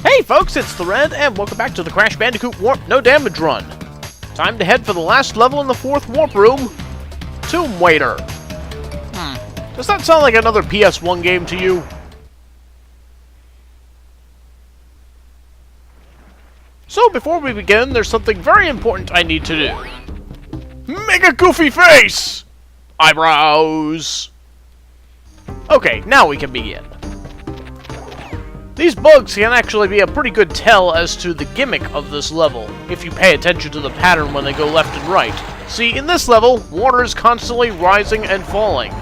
Hey folks, it's the Red, and welcome back to the Crash Bandicoot Warp No Damage Run. Time to head for the last level in the 4th warp room, Tomb Waiter. Does that sound like another PS1 game to you? So before we begin, there's something very important I need to do. Make a goofy face! Eyebrows! Okay, now we can begin. These bugs can actually be a pretty good tell as to the gimmick of this level, if you pay attention to the pattern when they go left and right. See, in this level, water is constantly rising and falling.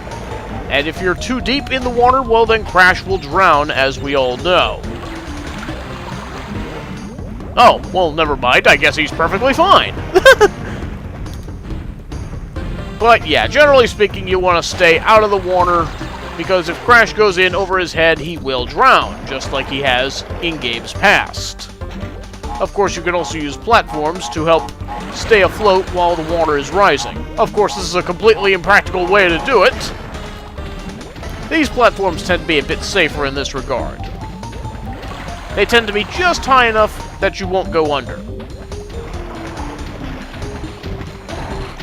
And if you're too deep in the water, well then Crash will drown, as we all know. Oh, well never mind, I guess he's perfectly fine. But yeah, generally speaking, you want to stay out of the water, because if Crash goes in over his head, he will drown, just like he has in games past. Of course, you can also use platforms to help stay afloat while the water is rising. Of course, this is a completely impractical way to do it. These platforms tend to be a bit safer in this regard. They tend to be just high enough that you won't go under.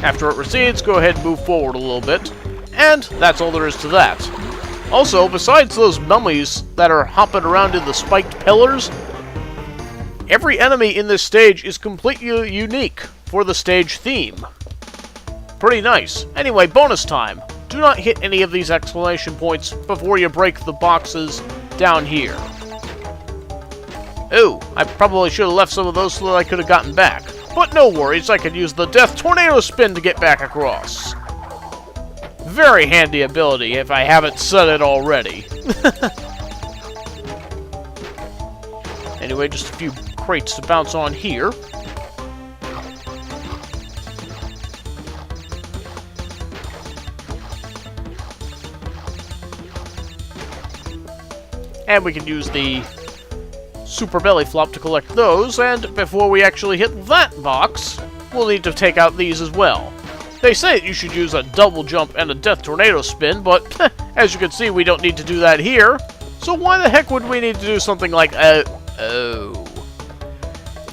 After it recedes, go ahead and move forward a little bit. And that's all there is to that. Also, besides those mummies that are hopping around in the spiked pillars, every enemy in this stage is completely unique for the stage theme. Pretty nice. Anyway, bonus time. Do not hit any of these exclamation points before you break the boxes down here. Ooh, I probably should have left some of those so that I could have gotten back. But no worries, I could use the Death Tornado Spin to get back across. Very handy ability, if I haven't said it already. Anyway, just a few crates to bounce on here. And we can use the Super Belly Flop to collect those, and before we actually hit that box, we'll need to take out these as well. They say that you should use a double jump and a Death Tornado Spin, but as you can see, we don't need to do that here. So why the heck would we need to do something like, oh.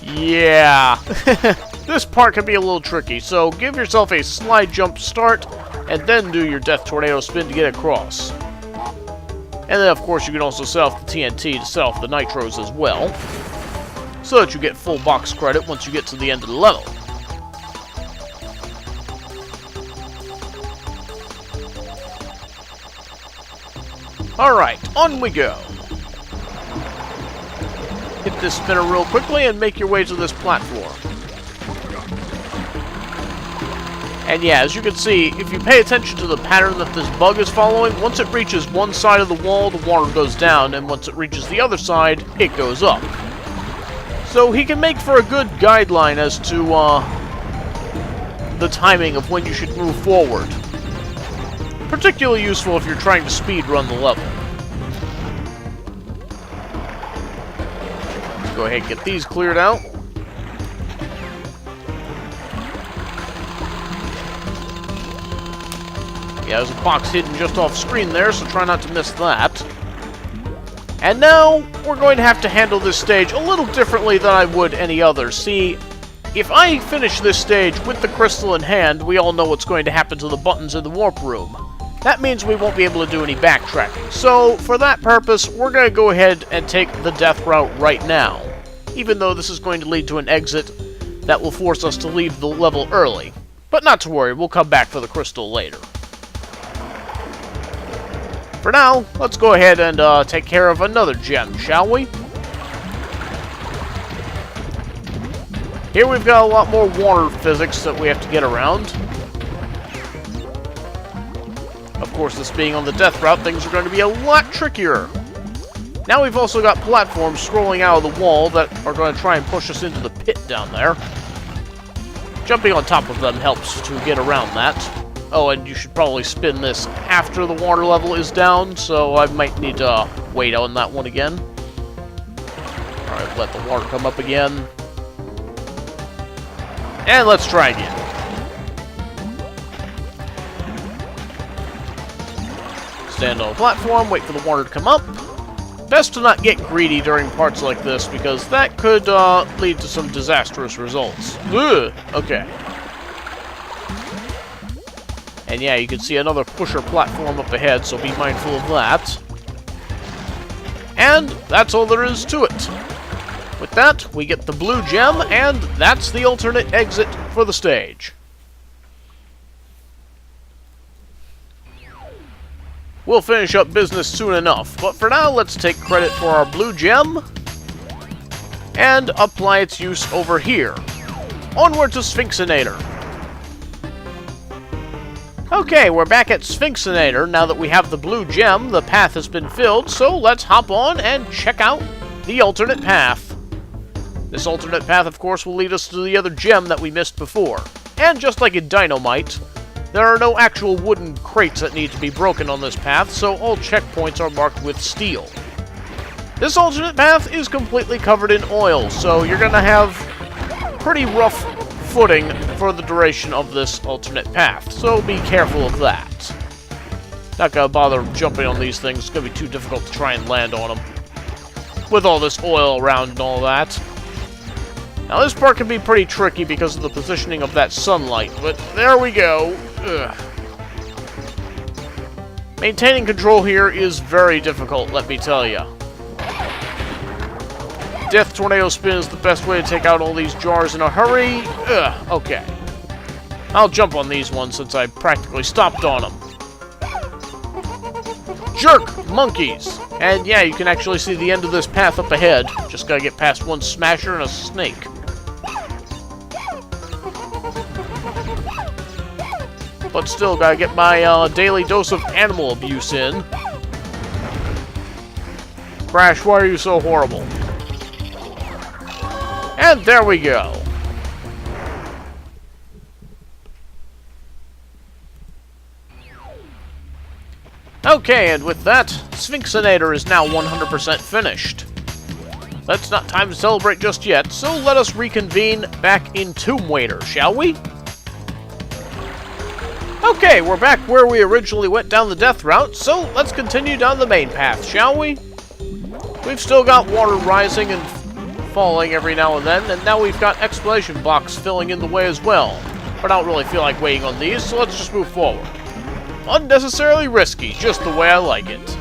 Yeah. This part can be a little tricky, so give yourself a slide jump start, and then do your Death Tornado Spin to get across. And then, of course, you can also set off the TNT to set off the Nitros as well, so that you get full box credit once you get to the end of the level. Alright, on we go. Hit this spinner real quickly and make your way to this platform. And yeah, as you can see, if you pay attention to the pattern that this bug is following, once it reaches one side of the wall, the water goes down, and once it reaches the other side, it goes up. So he can make for a good guideline as to the timing of when you should move forward. Particularly useful if you're trying to speed run the level. Let's go ahead and get these cleared out. Yeah, there's a box hidden just off screen there, so try not to miss that. And now, we're going to have to handle this stage a little differently than I would any other. See, if I finish this stage with the crystal in hand, we all know what's going to happen to the buttons in the warp room. That means we won't be able to do any backtracking. So, for that purpose, we're going to go ahead and take the death route right now. Even though this is going to lead to an exit that will force us to leave the level early. But not to worry, we'll come back for the crystal later. For now, let's go ahead and take care of another gem, shall we? Here we've got a lot more water physics that we have to get around. Of course, this being on the death route, things are going to be a lot trickier. Now we've also got platforms scrolling out of the wall that are going to try and push us into the pit down there. Jumping on top of them helps to get around that. Oh, and you should probably spin this after the water level is down, so I might need to wait on that one again. Alright, let the water come up again. And let's try again. Stand on a platform, wait for the water to come up. Best to not get greedy during parts like this, because that could lead to some disastrous results. Ugh, okay. And yeah, you can see another pusher platform up ahead, so be mindful of that. And that's all there is to it. With that, we get the blue gem, and that's the alternate exit for the stage. We'll finish up business soon enough, but for now, let's take credit for our blue gem and apply its use over here. Onward to Sphinxinator. Okay, we're back at Sphinxinator. Now that we have the blue gem, the path has been filled, so let's hop on and check out the alternate path. This alternate path, of course, will lead us to the other gem that we missed before. And just like in Dynamite, there are no actual wooden crates that need to be broken on this path, so all checkpoints are marked with steel. This alternate path is completely covered in oil, so you're going to have pretty rough footing for the duration of this alternate path, so be careful of that. Not going to bother jumping on these things, it's going to be too difficult to try and land on them. With all this oil around and all that. Now this part can be pretty tricky because of the positioning of that sunlight, but there we go. Ugh. Maintaining control here is very difficult, let me tell you. Death Tornado Spin is the best way to take out all these jars in a hurry. Ugh, okay. I'll jump on these ones since I practically stopped on them. Jerk monkeys! And yeah, you can actually see the end of this path up ahead. Just gotta get past one smasher and a snake. But still, gotta get my daily dose of animal abuse in. Crash, why are you so horrible? And there we go. Okay, and with that, Sphinxinator is now 100% finished. That's not time to celebrate just yet, so let us reconvene back in Tomb Waiter, shall we? Okay, we're back where we originally went down the death route, so let's continue down the main path, shall we? We've still got water rising and falling every now and then, and now we've got exclamation blocks filling in the way as well. But I don't really feel like waiting on these, so let's just move forward. Unnecessarily risky, just the way I like it.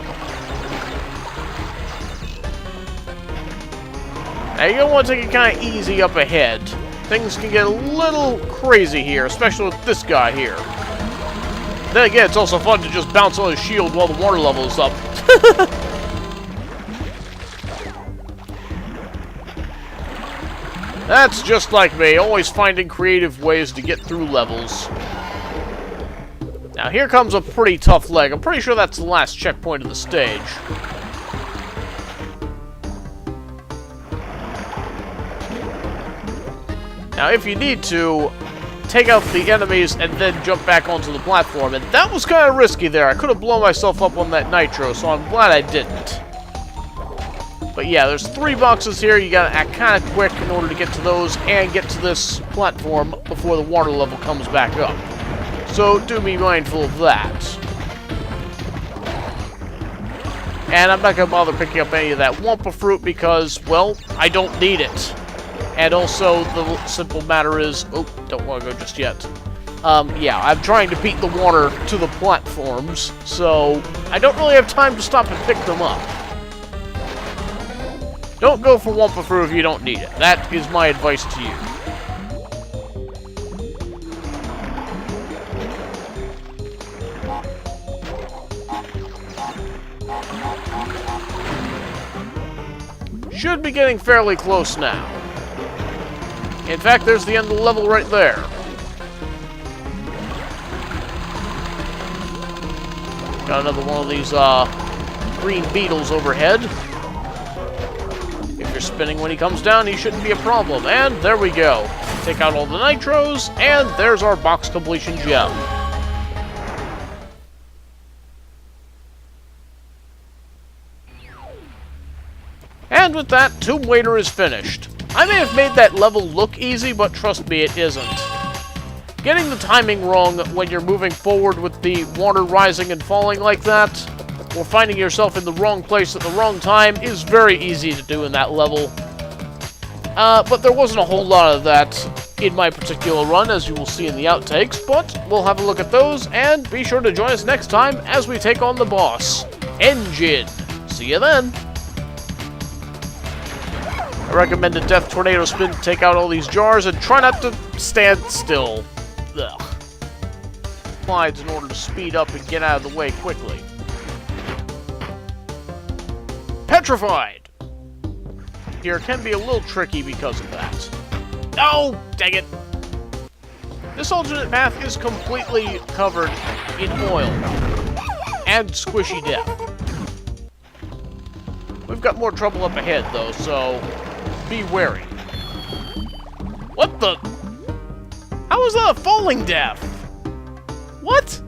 Now you're gonna want to take it kind of easy up ahead. Things can get a little crazy here, especially with this guy here. Then again, it's also fun to just bounce on his shield while the water level is up. That's just like me, always finding creative ways to get through levels. Now here comes a pretty tough leg. I'm pretty sure that's the last checkpoint of the stage. Now if you need to, take out the enemies and then jump back onto the platform. And that was kind of risky there. I could have blown myself up on that nitro, so I'm glad I didn't. But yeah, there's 3 boxes here. You gotta act kind of quick in order to get to those and get to this platform before the water level comes back up. So do be mindful of that. And I'm not gonna bother picking up any of that Wumpa fruit because, well, I don't need it. And also, the simple matter is... Oh, don't want to go just yet. Yeah, I'm trying to beat the water to the platforms, so I don't really have time to stop and pick them up. Don't go for Wumpa fruit if you don't need it. That is my advice to you. Should be getting fairly close now. In fact, there's the end of the level right there. Got another one of these green beetles overhead. If you're spinning when he comes down, he shouldn't be a problem. And there we go. Take out all the nitros, and there's our box completion gem. And with that, Tomb Waiter is finished. I may have made that level look easy, but trust me, it isn't. Getting the timing wrong when you're moving forward with the water rising and falling like that, or finding yourself in the wrong place at the wrong time is very easy to do in that level. But there wasn't a whole lot of that in my particular run, as you will see in the outtakes, but we'll have a look at those, and be sure to join us next time as we take on the boss, Engine. See you then! I recommend a Death Tornado Spin to take out all these jars, and try not to stand still. Ugh. Slides in order to speed up and get out of the way quickly. Petrified! Here can be a little tricky because of that. Oh, dang it! This alternate path is completely covered in oil and squishy death. We've got more trouble up ahead, though, so be wary. What the? How is that a falling death? What?